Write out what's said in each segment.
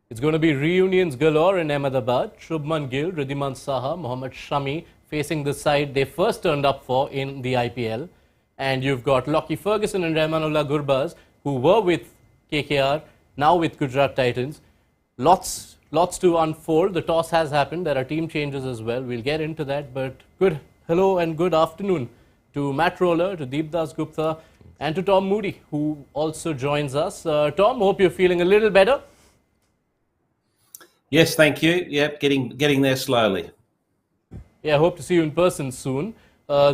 It's going to be reunions galore in Ahmedabad. Shubman Gill, Ridhiman Saha, Mohammad Shami facing the side they first turned up for in the IPL. And you've got Lockie Ferguson and Rahmanullah Gurbaz, who were with KKR, now with Gujarat Titans. Lots to unfold. The toss has happened. There are team changes as well. We'll get into that. But hello and good afternoon to Matt Roller, to Deep Dasgupta, and to Tom Moody, who also joins us. Tom, hope you're feeling a little better. Yes, thank you. Yep, getting there slowly. Yeah, hope to see you in person soon.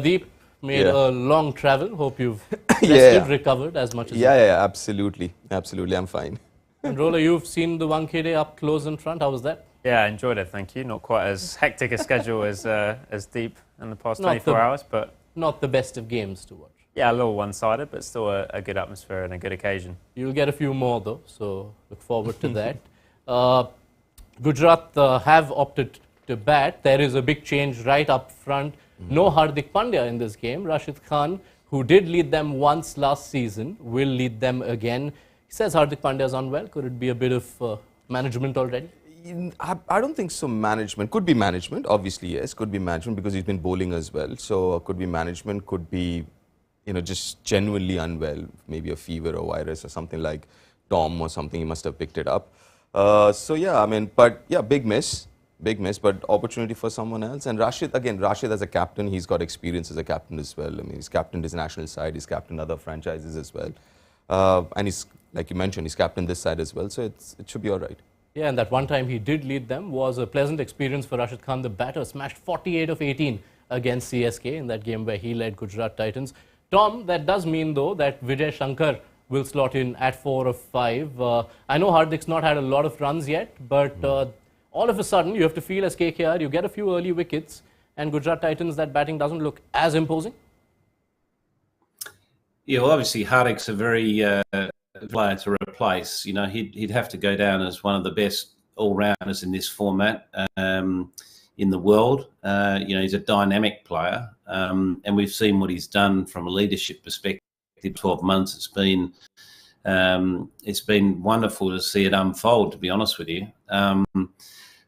Deep made a long travel. Hope you've recovered as much as you can. Yeah, absolutely. Absolutely, I'm fine. And Roller, you've seen the Wankhede up close and front. How was that? Yeah, I enjoyed it, thank you. Not quite as hectic a schedule as Deep in the past 24 hours, but... Not the best of games to watch. Yeah, a little one-sided, but still a good atmosphere and a good occasion. You'll get a few more, though, so look forward to that. Gujarat have opted to bat. There is a big change right up front. No Hardik Pandya in this game. Rashid Khan, who did lead them once last season, will lead them again. He says Hardik Pandya is unwell. Could it be a bit of management already? I don't think so. Management. Could be management. Obviously, yes. Could be management because he's been bowling as well. So could be management. Could be, just genuinely unwell. Maybe a fever or virus or something like Tom or something. He must have picked it up. Big miss, but opportunity for someone else. And Rashid as a captain, he's got experience as a captain as well. I mean, he's captained his national side, he's captained other franchises as well. And he's, like you mentioned, he's captained this side as well, so it should be all right. Yeah, and that one time he did lead them was a pleasant experience for Rashid Khan. The batter smashed 48 of 18 against CSK in that game where he led Gujarat Titans. Tom, that does mean, though, that Vijay Shankar will slot in at 4 of 5. I know Hardik's not had a lot of runs yet, but all of a sudden you have to feel as KKR, you get a few early wickets, and Gujarat Titans, that batting doesn't look as imposing. Yeah, well, obviously Hardik's a very player to replace. He'd have to go down as one of the best all-rounders in this format in the world. He's a dynamic player, and we've seen what he's done from a leadership perspective. 12 months, it's been wonderful to see it unfold, to be honest with you.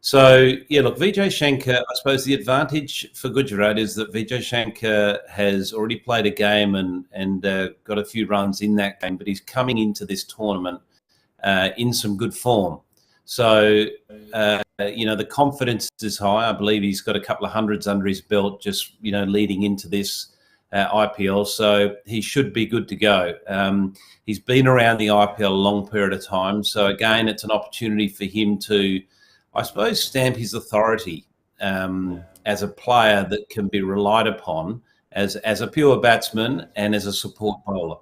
Vijay Shankar, I suppose the advantage for Gujarat is that Vijay Shankar has already played a game and got a few runs in that game, but he's coming into this tournament in some good form. So, the confidence is high. I believe he's got a couple of hundreds under his belt just, leading into this IPL, so he should be good to go. He's been around the IPL a long period of time, so again, it's an opportunity for him to, I suppose, stamp his authority as a player that can be relied upon as a pure batsman and as a support bowler.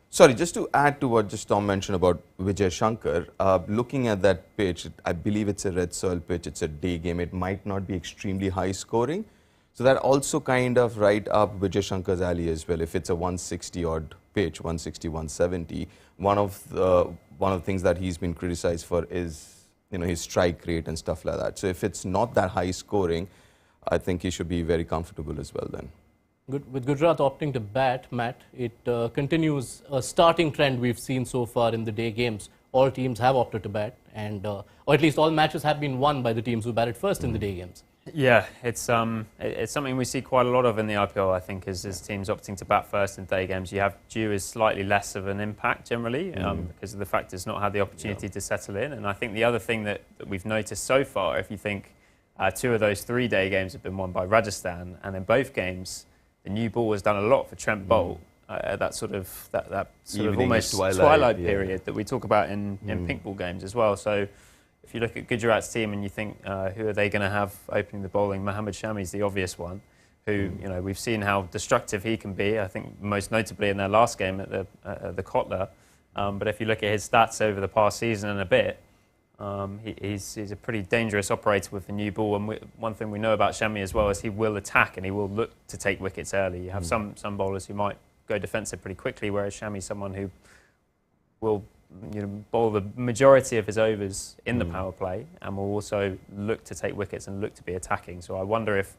Sorry, just to add to what just Tom mentioned about Vijay Shankar, looking at that pitch, I believe it's a red soil pitch, it's a day game, it might not be extremely high scoring. So that also kind of right up Vijay Shankar's alley as well. If it's a 160 odd pitch, 160, 170, one of the things that he's been criticized for is his strike rate and stuff like that. So if it's not that high scoring, I think he should be very comfortable as well then. With Gujarat opting to bat, Matt, it continues a starting trend we've seen so far in the day games. All teams have opted to bat, and or at least all matches have been won by the teams who batted first in the day games. Yeah, it's something we see quite a lot of in the IPL, I think, is teams opting to bat first in day games. You have Dew is slightly less of an impact generally because of the fact it's not had the opportunity to settle in. And I think the other thing that we've noticed so far, if you think 2 of those 3 day games have been won by Rajasthan, and in both games, the new ball has done a lot for Trent Boult. That sort of almost twilight period that we talk about in pink ball games as well. So if you look at Gujarat's team and you think, who are they going to have opening the bowling? Mohammad Shami is the obvious one, who we've seen how destructive he can be. I think most notably in their last game at the Kotler. But if you look at his stats over the past season and a bit, he's a pretty dangerous operator with the new ball. And one thing we know about Shami as well is he will attack and he will look to take wickets early. You have some bowlers who might go defensive pretty quickly, whereas Shami's someone who will bowl the majority of his overs in the power play, and will also look to take wickets and look to be attacking. So I wonder if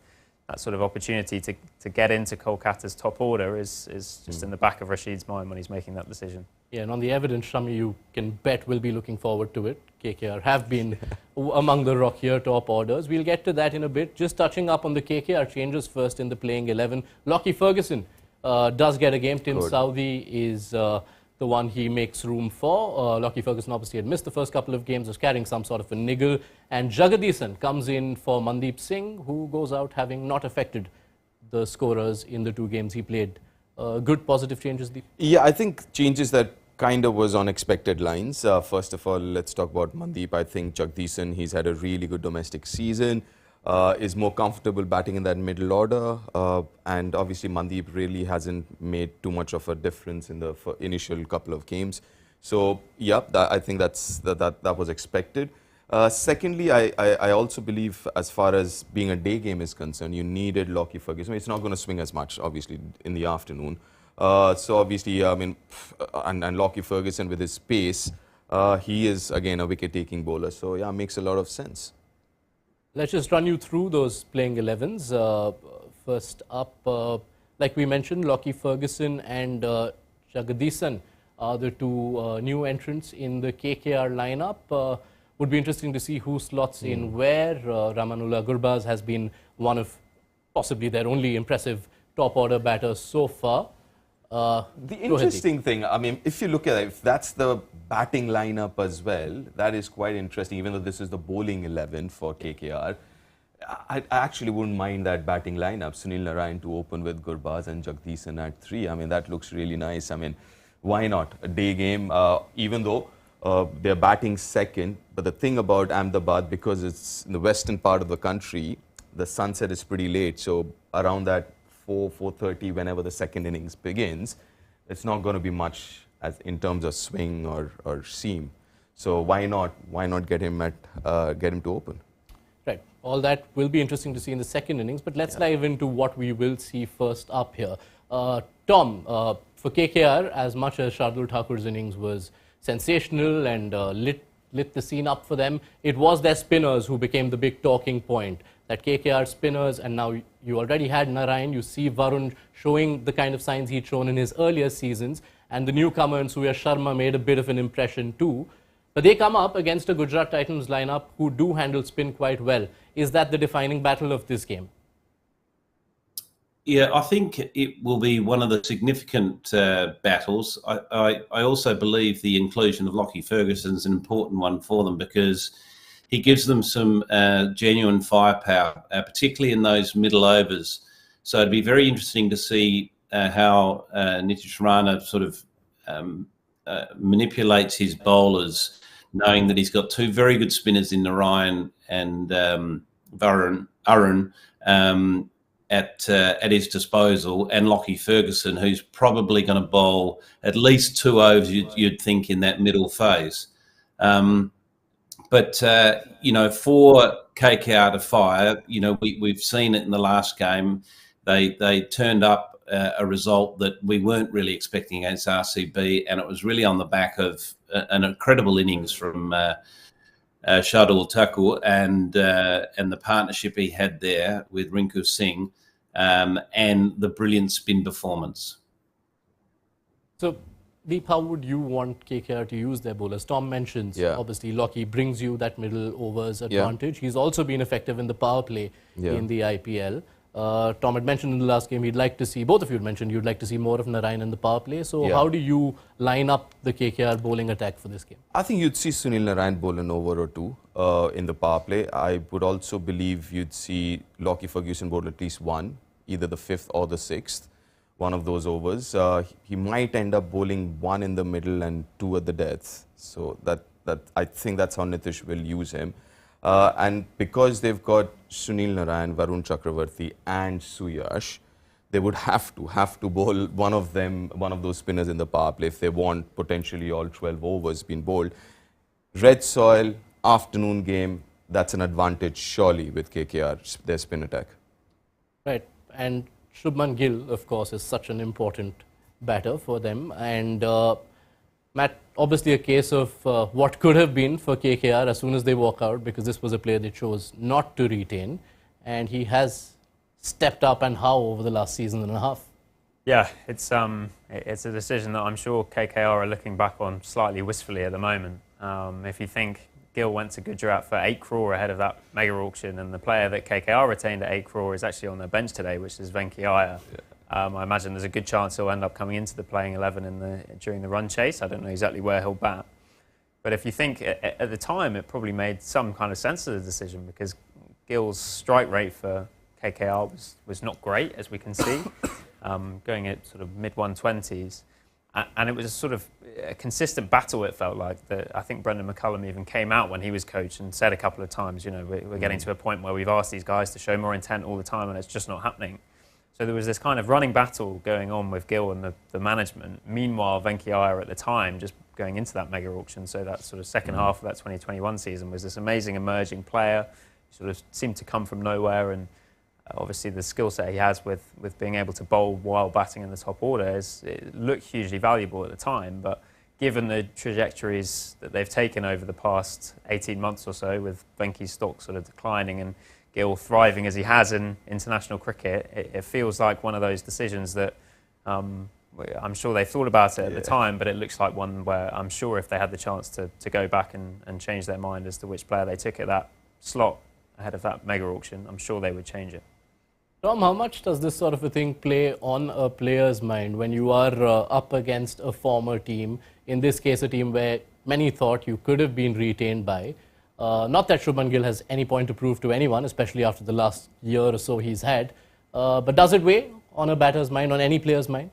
that sort of opportunity to get into Kolkata's top order is just in the back of Rashid's mind when he's making that decision. Yeah, and on the evidence, Shami, you can bet we'll be looking forward to it. KKR have been among the rockier top orders. We'll get to that in a bit. Just touching up on the KKR changes first in the playing 11. Lockie Ferguson does get a game. Tim Southee is the one he makes room for. Lockie Ferguson obviously had missed the first couple of games, was carrying some sort of a niggle. And Jagadisan comes in for Mandeep Singh, who goes out having not affected the scorers in the 2 games he played. Good positive changes, Deep? Yeah, I think changes that kind of was on expected lines. First of all, let's talk about Mandeep. I think Jagadisan, he's had a really good domestic season, is more comfortable batting in that middle order. And obviously, Mandeep really hasn't made too much of a difference in the initial couple of games. So, yeah, I think that was expected. Secondly, I also believe as far as being a day game is concerned, you needed Lockie Ferguson. It's not going to swing as much, obviously, in the afternoon. So obviously, I mean, and Lockie Ferguson with his pace, he is again a wicket-taking bowler. So yeah, makes a lot of sense. Let's just run you through those playing 11s. First up, like we mentioned, Lockie Ferguson and Jagadisan are the 2 new entrants in the KKR lineup. Would be interesting to see who slots in where. Ramanullah Gurbaz has been one of possibly their only impressive top order batters so far. The interesting thing, I mean, if you look at it, if that's the batting lineup as well, that is quite interesting, even though this is the bowling 11 for KKR. I actually wouldn't mind that batting lineup. Sunil Narine to open with Gurbaz and Jagadisan at 3. I mean, that looks really nice. I mean, why not? A day game, even though they're batting second. But the thing about Ahmedabad, because it's in the western part of the country, the sunset is pretty late. So around that 4:30, whenever the second innings begins, it's not going to be much as in terms of swing or seam. So why not get him to open? Right. All that will be interesting to see in the second innings. But let's dive into what we will see first up here. Tom, for KKR, as much as Shardul Thakur's innings was sensational and lit the scene up for them, it was their spinners who became the big talking point. That KKR spinners, and now you already had Narine, you see Varun showing the kind of signs he'd shown in his earlier seasons, and the newcomer in Surya Sharma made a bit of an impression too. But they come up against a Gujarat Titans lineup who do handle spin quite well. Is that the defining battle of this game? Yeah, I think it will be one of the significant battles. I also believe the inclusion of Lockie Ferguson is an important one for them because he gives them some genuine firepower, particularly in those middle overs. So it'd be very interesting to see how Nitish Rana sort of manipulates his bowlers, knowing that he's got 2 very good spinners in Narayan and Arun at his disposal, and Lockie Ferguson, who's probably going to bowl at least 2 overs, you'd think, in that middle phase. But for KKR to fire, we've seen it in the last game. They turned up a result that we weren't really expecting against RCB, and it was really on the back of an incredible innings from Shardul Thakur and the partnership he had there with Rinku Singh, and the brilliant spin performance. So, Deep, how would you want KKR to use their bowlers? Tom mentions, obviously, Lockie brings you that middle overs advantage. He's also been effective in the power play in the IPL. Tom had mentioned in the last game, he'd like to see, both of you had mentioned, you'd like to see more of Narine in the power play. So how do you line up the KKR bowling attack for this game? I think you'd see Sunil Narine bowl an over or 2 in the power play. I would also believe you'd see Lockie Ferguson bowl at least 1, either the 5th or the 6th. One of those overs. He might end up bowling 1 in the middle and 2 at the death. So that I think that's how Nitish will use him. And because they've got Sunil Narine, Varun Chakravarti and Suyash, they would have to bowl one of those spinners in the power play if they want potentially all 12 overs being bowled. Red soil, afternoon game, that's an advantage surely with KKR, their spin attack. Right. And Shubman Gill, of course, is such an important batter for them. And Matt obviously a case of what could have been for KKR as soon as they walk out, because this was a player they chose not to retain, and he has stepped up, and how, over the last season and a half. Yeah, it's a decision that I'm sure KKR are looking back on slightly wistfully at the moment. If you think Gill went to Gujarat for 8 crore ahead of that mega auction, and the player that KKR retained at 8 crore is actually on their bench today, which is Venki Iyer. I imagine there's a good chance he'll end up coming into the playing 11 during the run chase. I don't know exactly where he'll bat. But if you think at the time, it probably made some kind of sense of the decision, because Gill's strike rate for KKR was not great, as we can see, going at sort of mid-120s. And it was a sort of a consistent battle, it felt like. I think Brendan McCullum even came out when he was coach and said a couple of times, we're getting to a point where we've asked these guys to show more intent all the time, and it's just not happening. So there was this kind of running battle going on with Gill and the management. Meanwhile, Venki Iyer at the time, just going into that mega auction, so that sort of second half of that 2021 season, was this amazing emerging player. He sort of seemed to come from nowhere, and obviously the skill set he has with being able to bowl while batting in the top order it looked hugely valuable at the time. But given the trajectories that they've taken over the past 18 months or so, with Venki's stock sort of declining and Gill thriving as he has in international cricket, it feels like one of those decisions that I'm sure they thought about it at the time, but it looks like one where I'm sure if they had the chance to go back and change their mind as to which player they took at that slot ahead of that mega auction, I'm sure they would change it. Tom, how much does this sort of a thing play on a player's mind when you are up against a former team, in this case a team where many thought you could have been retained by? Not that Shubman Gill has any point to prove to anyone, especially after the last year or so he's had, but does it weigh on a batter's mind, on any player's mind?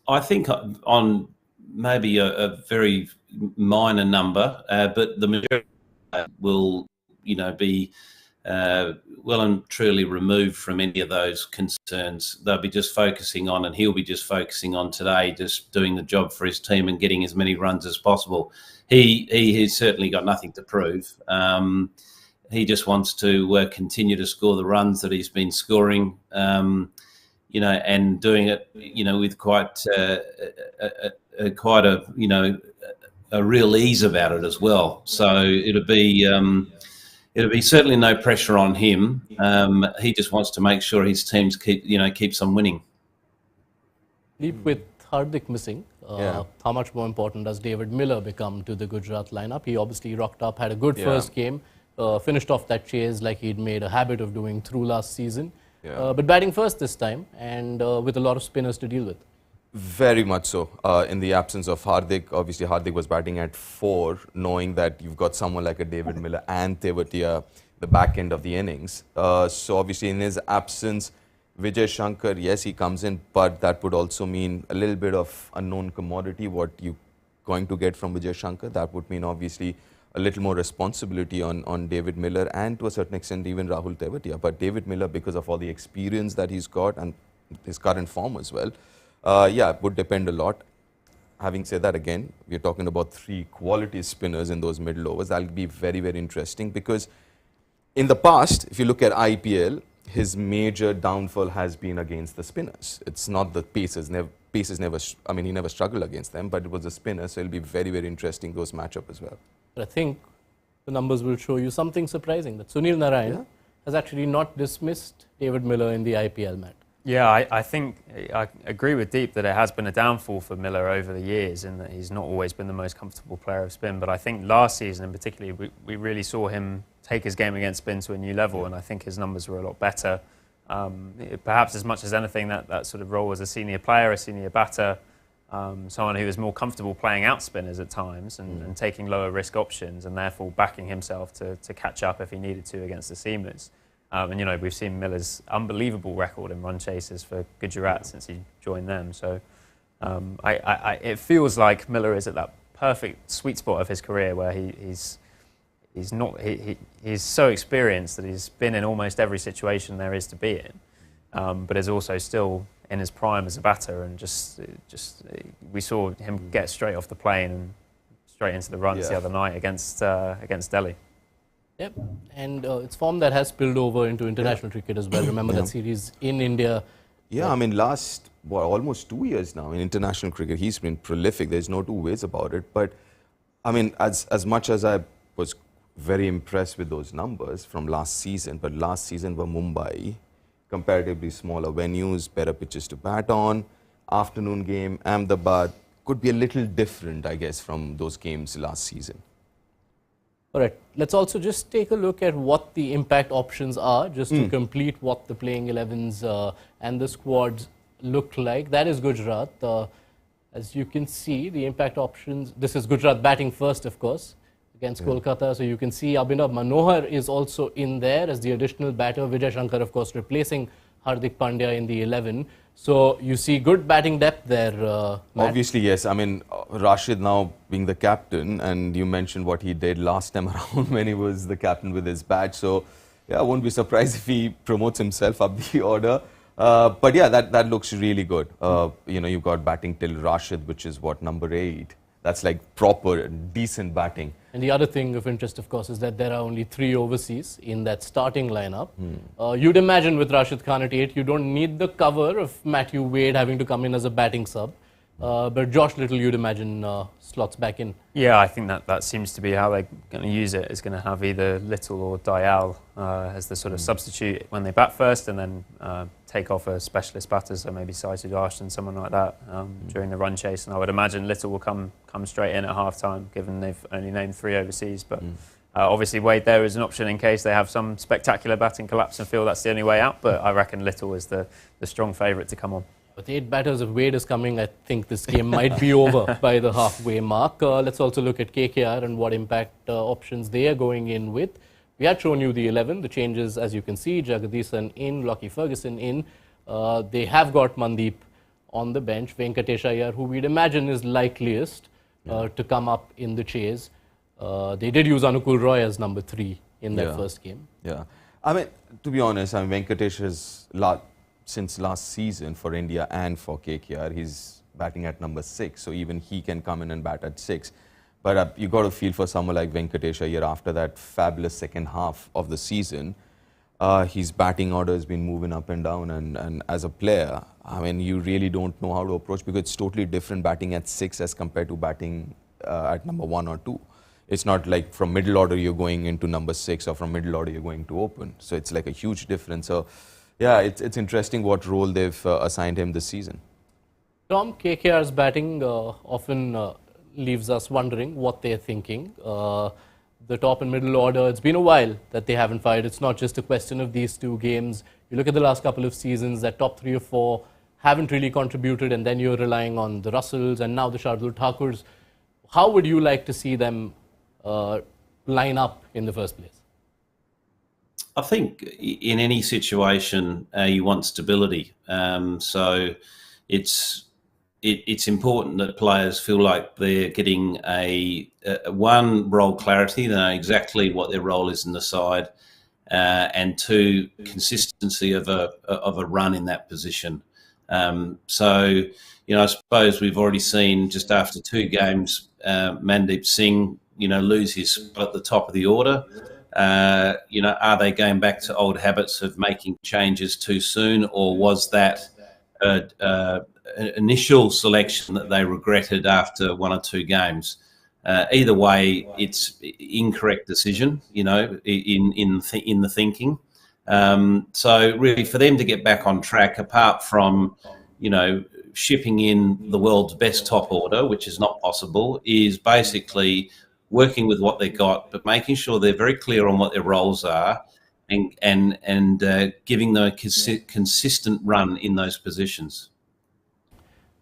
I think on maybe a very minor number, but the majority will, be well and truly removed from any of those concerns. They'll be just focusing on, and he'll be just focusing on today, just doing the job for his team and getting as many runs as possible. He has certainly got nothing to prove. He just wants to continue to score the runs that he's been scoring, and doing it, with quite a real ease about it as well. So it'll be certainly no pressure on him. He just wants to make sure his teams keeps on winning. With Hardik missing, how much more important does David Miller become to the Gujarat lineup? He obviously rocked up, had a good first game, finished off that chase like he'd made a habit of doing through last season. But batting first this time, and with a lot of spinners to deal with. Very much so. In the absence of Hardik, obviously Hardik was batting at 4, knowing that you've got someone like a David Miller and Tewatia the back end of the innings. So obviously in his absence, Vijay Shankar, yes, he comes in, but that would also mean a little bit of unknown commodity, what you're going to get from Vijay Shankar. That would mean obviously a little more responsibility on David Miller and to a certain extent even Rahul Tewatia. But David Miller, because of all the experience that he's got and his current form as well, would depend a lot. Having said that, again, we're talking about 3 quality spinners in those middle overs. That'll be very, very interesting, because in the past, if you look at IPL, his major downfall has been against the spinners. It's not the pacers. He never struggled against them, but it was the spinners. So it'll be very, very interesting, those matchup as well. But I think the numbers will show you something surprising, that Sunil Narine has actually not dismissed David Miller in the IPL match. Yeah, I think I agree with Deep that it has been a downfall for Miller over the years, in that he's not always been the most comfortable player of spin. But I think last season in particular, we really saw him take his game against spin to a new level, and I think his numbers were a lot better. Perhaps as much as anything, that sort of role as a senior player, a senior batter, someone who is more comfortable playing out spinners at times and taking lower risk options, and therefore backing himself to catch up if he needed to against the seamers. And we've seen Miller's unbelievable record in run chases for Gujarat since he joined them. So it feels like Miller is at that perfect sweet spot of his career where he's so experienced that he's been in almost every situation there is to be in, but is also still in his prime as a batter. And just we saw him get straight off the plane and straight into the runs the other night against Delhi. Yep, and it's form that has spilled over into international cricket as well. Remember that series in India? Yeah, I mean, last almost 2 years now in international cricket. He's been prolific. There's no two ways about it. But I mean, as much as I was very impressed with those numbers from last season, but last season were Mumbai, comparatively smaller venues, better pitches to bat on, afternoon game, Ahmedabad could be a little different, I guess, from those games last season. All right, let's also just take a look at what the impact options are, just to complete what the playing 11s and the squads look like. That is Gujarat. As you can see, the impact options, this is Gujarat batting first, of course, against Kolkata. So you can see Abhinav Manohar is also in there as the additional batter. Vijay Shankar, of course, replacing Hardik Pandya in the 11. So you see good batting depth there, Matt. Obviously, yes. I mean, Rashid now being the captain, and you mentioned what he did last time around when he was the captain with his badge. So, yeah, I won't be surprised if he promotes himself up the order. But yeah, that looks really good. You know, you've got batting till Rashid, which is what, number 8. That's like proper, decent batting. And the other thing of interest, of course, is that there are only 3 overseas in that starting lineup. You'd imagine with Rashid Khan at 8, you don't need the cover of Matthew Wade having to come in as a batting sub. But Josh Little, you'd imagine, slots back in. Yeah, I think that seems to be how they're going to use it. Is going to have either Little or Dayal as the sort of substitute when they bat first, and then take off a specialist batter, so maybe Saeed Ashton, someone like that, during the run chase. And I would imagine Little will come straight in at half-time, given they've only named 3 overseas. But obviously Wade there is an option in case they have some spectacular batting collapse and feel that's the only way out. But I reckon Little is the strong favourite to come on. With 8 batters, if Wade is coming, I think this game might be over by the halfway mark. Let's also look at KKR and what impact options they are going in with. We had shown you the 11, the changes, as you can see, Jagadisan in, Lockie Ferguson in. They have got Mandeep on the bench, Venkatesh Iyer, who we'd imagine is likeliest to come up in the chase. They did use Anukul Roy as number 3 in that first game. Yeah. I mean, to be honest, I mean, Venkatesh has since last season for India and for KKR, he's batting at number 6. So even he can come in and bat at 6. But you got to feel for someone like Venkatesh Iyer after that fabulous second half of the season. His batting order has been moving up and down. And as a player, I mean, you really don't know how to approach, because it's totally different batting at 6 as compared to batting at number 1 or 2. It's not like from middle order you're going into number 6 or from middle order you're going to open. So it's like a huge difference. So yeah, it's interesting what role they've assigned him this season. Tom, KKR's batting often leaves us wondering what they're thinking. The top and middle order, it's been a while that they haven't fired. It's not just a question of these 2 games. You look at the last couple of seasons, that top 3 or 4 haven't really contributed, and then you're relying on the Russells and now the Shardul Thakurs. How would you like to see them line up in the first place? I think in any situation you want stability. So it's important that players feel like they're getting a one, role clarity, they know exactly what their role is in the side, and 2, consistency of a run in that position. So, you know, I suppose we've already seen just after 2 games, Mandeep Singh, you know, lose his spot at the top of the order. You know, are they going back to old habits of making changes too soon, or was that an initial selection that they regretted after 1 or 2 games? Either way, it's incorrect decision, you know, in the thinking. So really, for them to get back on track, apart from, you know, shipping in the world's best top order, which is not possible, is basically working with what they got, but making sure they're very clear on what their roles are, and giving them a consistent run in those positions.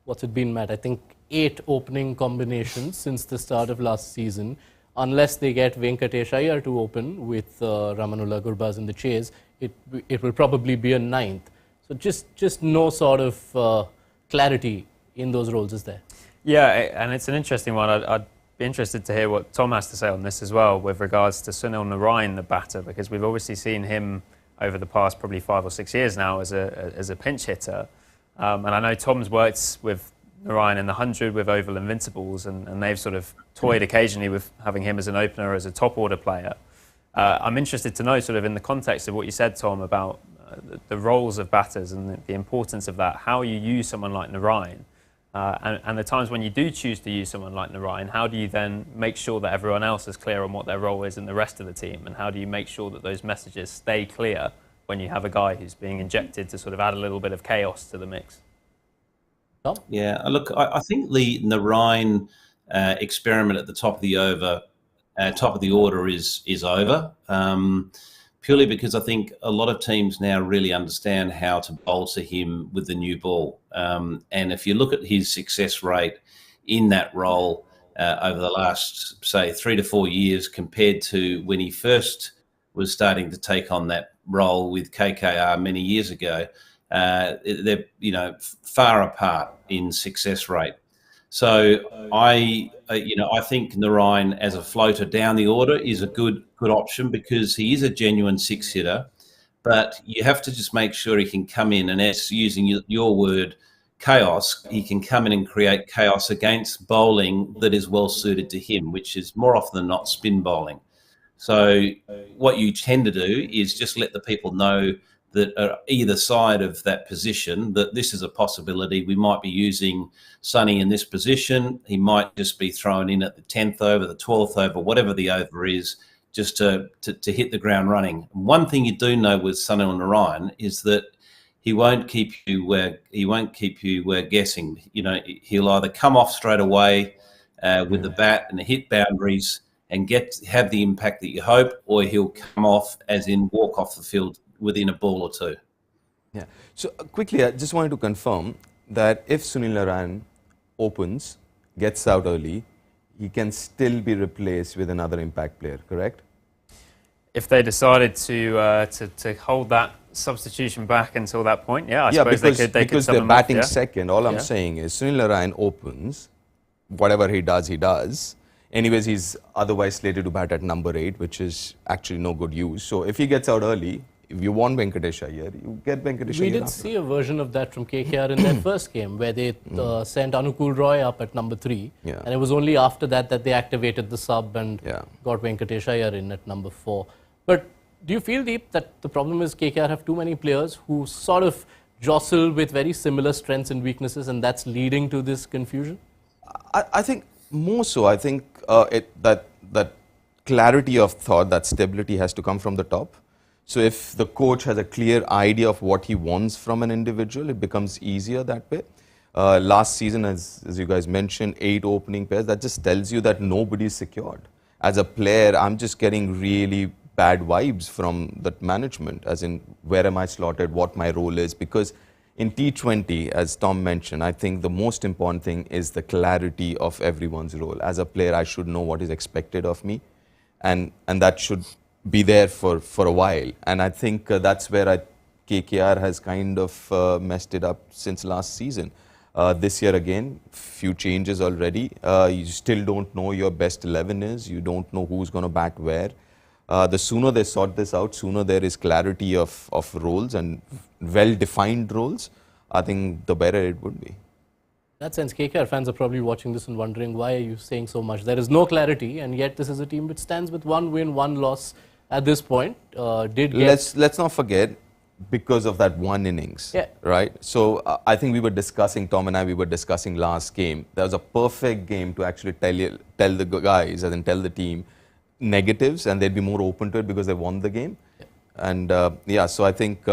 What's it been, Matt? I think 8 opening combinations since the start of last season. Unless they get Venkatesh Iyer to open with Ramanullah Gurbaz in the chase, it will probably be a 9th. So just no sort of clarity in those roles, is there? Yeah, and it's an interesting one. I'd be interested to hear what Tom has to say on this as well with regards to Sunil Narine, the batter, because we've obviously seen him over the past probably 5 or 6 years now as a pinch hitter. And I know Tom's worked with Narine in the 100 with Oval Invincibles, and they've sort of toyed occasionally with having him as an opener, as a top order player. I'm interested to know, sort of in the context of what you said, Tom, about the roles of batters and the importance of that, how you use someone like Narayan, and the times when you do choose to use someone like Narayan, how do you then make sure that everyone else is clear on what their role is in the rest of the team, and how do you make sure that those messages stay clear when you have a guy who's being injected to sort of add a little bit of chaos to the mix? Tom? Yeah, look, I think the Narayan experiment at the top of the order is over. Purely because I think a lot of teams now really understand how to bowl to him with the new ball. And if you look at his success rate in that role over the last, say, 3 to 4 years compared to when he first was starting to take on that role with KKR many years ago, they're far apart in success rate. So I think Narayan as a floater down the order is a good option because he is a genuine six hitter, but you have to just make sure he can come in and, as using your word, chaos, he can come in and create chaos against bowling that is well suited to him, which is more often than not spin bowling. So what you tend to do is just let the people know that are either side of that position that this is a possibility. We might be using Sonny in this position. He might just be thrown in at the 10th over, the 12th over, whatever the over is, just to hit the ground running. One thing you do know with Sonny and Narayan is that he won't keep you guessing. He'll either come off straight away with the bat and hit boundaries and have the impact that you hope, or he'll come off as in walk off the field within a ball or two. Yeah. So quickly, I just wanted to confirm that if Sunil Narayan opens, gets out early, he can still be replaced with another impact player, correct? If they decided to hold that substitution back until that point, I suppose they could. Because sub they're him off, batting second. All I'm saying is Sunil Narayan opens, whatever he does. Anyways, he's otherwise slated to bat at number 8, which is actually no good use. So if he gets out early, if you want Venkatesh Iyer, you get Venkatesh Iyer. We did see a version of that from KKR in their first game, where they sent Anukul Roy up at number 3, and it was only after that they activated the sub and got Venkatesh Iyer in at number 4. But do you feel, Deep, that the problem is KKR have too many players who sort of jostle with very similar strengths and weaknesses, and that's leading to this confusion? I think more so. I think that clarity of thought, that stability has to come from the top. So if the coach has a clear idea of what he wants from an individual, it becomes easier that way. Last season, as you guys mentioned, 8 opening pairs, that just tells you that nobody is secured. As a player, I'm just getting really bad vibes from that management, as in where am I slotted, what my role is, because in T20, as Tom mentioned, I think the most important thing is the clarity of everyone's role. As a player, I should know what is expected of me, and that should be there for a while. And I think that's where KKR has kind of messed it up since last season. This year again, few changes already. You still don't know your best 11 is. You don't know who's going to bat where. The sooner they sort this out, sooner there is clarity of roles and well-defined roles, I think the better it would be. In that sense, KKR fans are probably watching this and wondering, why are you saying so much? There is no clarity, and yet this is a team which stands with 1 win, 1 loss at this point. Let's not forget, because of that one innings, right? So I think Tom and I were discussing last game. There was a perfect game to actually tell the guys, and then tell the team, negatives, and they'd be more open to it because they won the game. And so I think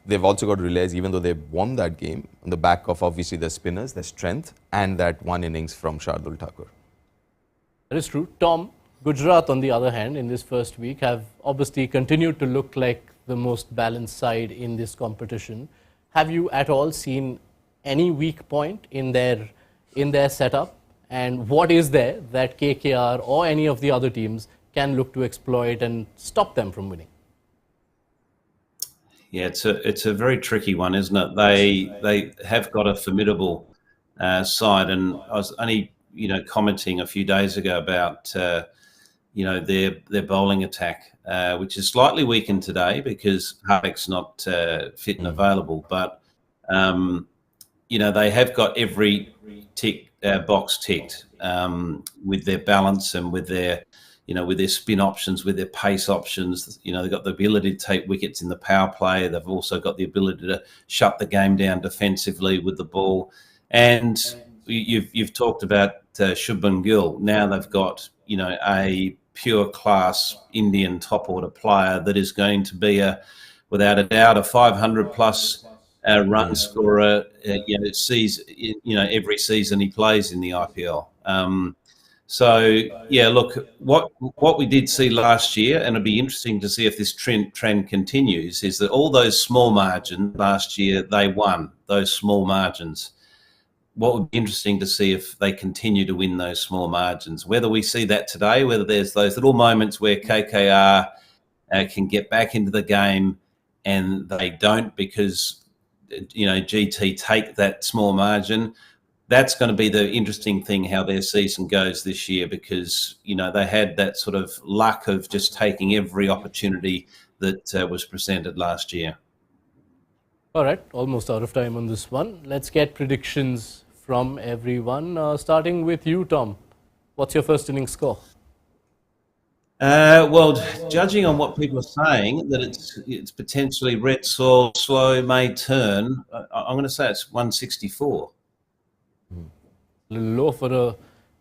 they've also got to realize, even though they won that game, on the back of obviously their spinners, their strength, and that one innings from Shardul Thakur. That is true. Tom, Gujarat, on the other hand, in this first week, have obviously continued to look like the most balanced side in this competition. Have you at all seen any weak point in their setup? And what is there that KKR or any of the other teams can look to exploit and stop them from winning? Yeah, it's a very tricky one, isn't it? They have got a formidable side, and I was only commenting a few days ago about their bowling attack, which is slightly weakened today because Hardwick's not fit and available. But they have got every box ticked with their balance and with their with their spin options, with their pace options. They've got the ability to take wickets in the power play. They've also got the ability to shut the game down defensively with the ball. And you've talked about Shubman Gill. Now they've got, a pure class Indian top order player that is going to be without a doubt, a 500 plus run scorer. Every season he plays in the IPL. Look, what we did see last year, and it'd be interesting to see if this trend continues, is that all those small margins last year, they won those small margins. What would be interesting to see if they continue to win those small margins, whether we see that today, whether there's those little moments where KKR can get back into the game and they don't because, GT take that small margin. That's going to be the interesting thing, how their season goes this year, because, they had that sort of luck of just taking every opportunity that was presented last year. All right, almost out of time on this one. Let's get predictions from everyone, starting with you, Tom. What's your first innings score? Well, judging on what people are saying, that it's potentially red soil, slow, may turn, I'm going to say it's 164. A little low for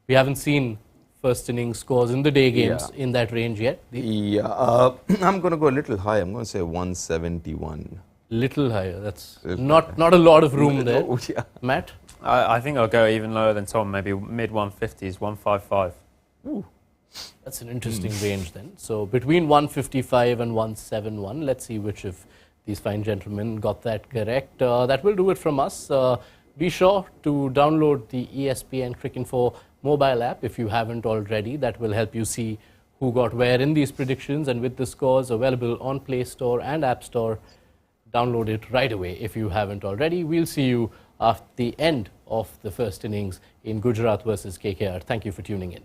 we haven't seen first innings scores in the day games in that range yet. I'm going to go a little high. I'm going to say 171. Little higher. That's not a lot of room there. Yeah. Matt? I think I'll go even lower than Tom, maybe mid 150s, 155. Ooh, that's an interesting range then. So between 155 and 171, let's see which of these fine gentlemen got that correct. That will do it from us. Be sure to download the ESPN Cricinfo mobile app if you haven't already. That will help you see who got where in these predictions, and with the scores available on Play Store and App Store, download it right away if you haven't already. We'll see you after the end of the first innings in Gujarat versus KKR. Thank you for tuning in.